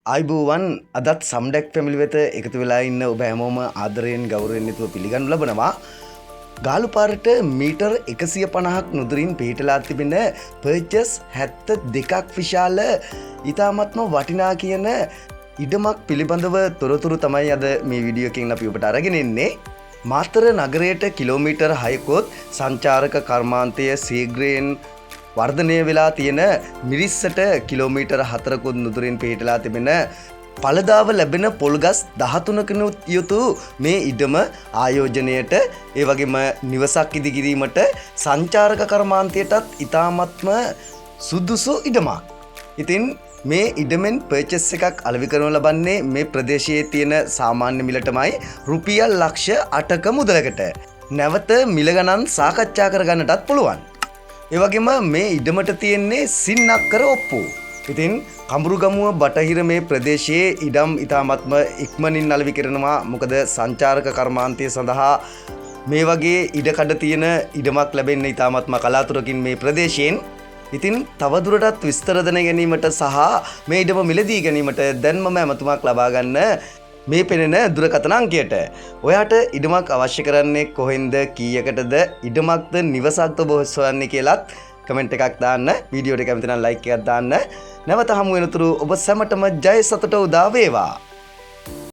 ආයිබෝවන් අදත් සම්ඩැක් ෆැමිලි වෙත එකතු වෙලා ඉන්න ඔබ හැමෝම ආදරයෙන් ගෞරවයෙන් යුතුව පිළිගනු ලබනවා. ගාලු පාරට මීටර් 150ක් නුදුරින් පිහිටලා තිබෙන පර්චස් 72ක් විශාල ඉතාමත්ම වටිනා කියන ඉඩමක් පිළිබඳව තොරතුරු තමයි අද මේ වීඩියෝ එකෙන් අපි ඔබට අරගෙන එන්නේ. මාතර නගරයට කිලෝමීටර් 6කොත් සංචාරක කර්මාන්තය සීග්‍රයෙන් වර්ධනය වෙලා තියෙන මිරිස්සට කිලෝමීටර් 4කොත් නුදුරින් පිහිටලා තිබෙන පළදාව ලැබෙන පොල්ගස් 13කනුත් යුතු මේ ඉඩම ආයෝජනයට ඒ වගේම නිවසක් ඉදිකිරීමට සංචාරක කර්මාන්තයටත් ඉතාමත්ම සුදුසු ඉඩමක්. ඉතින් මේ ඉඩමෙන් පර්චස් එකක් අලෙවි කරනු ලබන්නේ මේ ප්‍රදේශයේ තියෙන සාමාන්‍ය මිලටමයි රුපියල් ලක්ෂ 8ක මුදලකට. නැවත මිල ගණන් සාකච්ඡා කරගන්නටත් පුළුවන්. ඒවගේම මේ ඉඩමට තියෙන්නේ සින්නක්කර ඔප්පු. ඉතින් කඹුරුගමුව බටහිර මේ ප්‍රදේශයේ ඉඩම් ඉතාමත්ම ඉක්මනින් අලෙවි කරනවා. මොකද සංචාරක කර්මාන්තය සඳහා මේ වගේ ඉඩකඩ තියෙන ඉඩමක් ලැබෙන්න ඉතාමත්ම කලාතුරකින් මේ ප්‍රදේශයෙන්. ඉතින් තවදුරටත් විස්තර දැන ගැනීමට සහ මේ ඉඩම මිලදී ගැනීමට දැන්මම ඇමතුමක් ලබා ගන්න මේ පෙනෙන දුරකථන අංකයට. ඔයාට ඉඩමක් අවශ්‍ය කරන්නේ කොහෙන්ද, කීයකටද, ඉඩමක්ද නිවසක්ද ඔබ හොයන්නේ කියලාත් කමෙන්ට් එකක් දාන්න. වීඩියෝට කැමති නම් ලයික් එකක් දාන්න. නැවත හමු වෙනතුරු ඔබ සැමටම ජය සතුට උදා වේවා.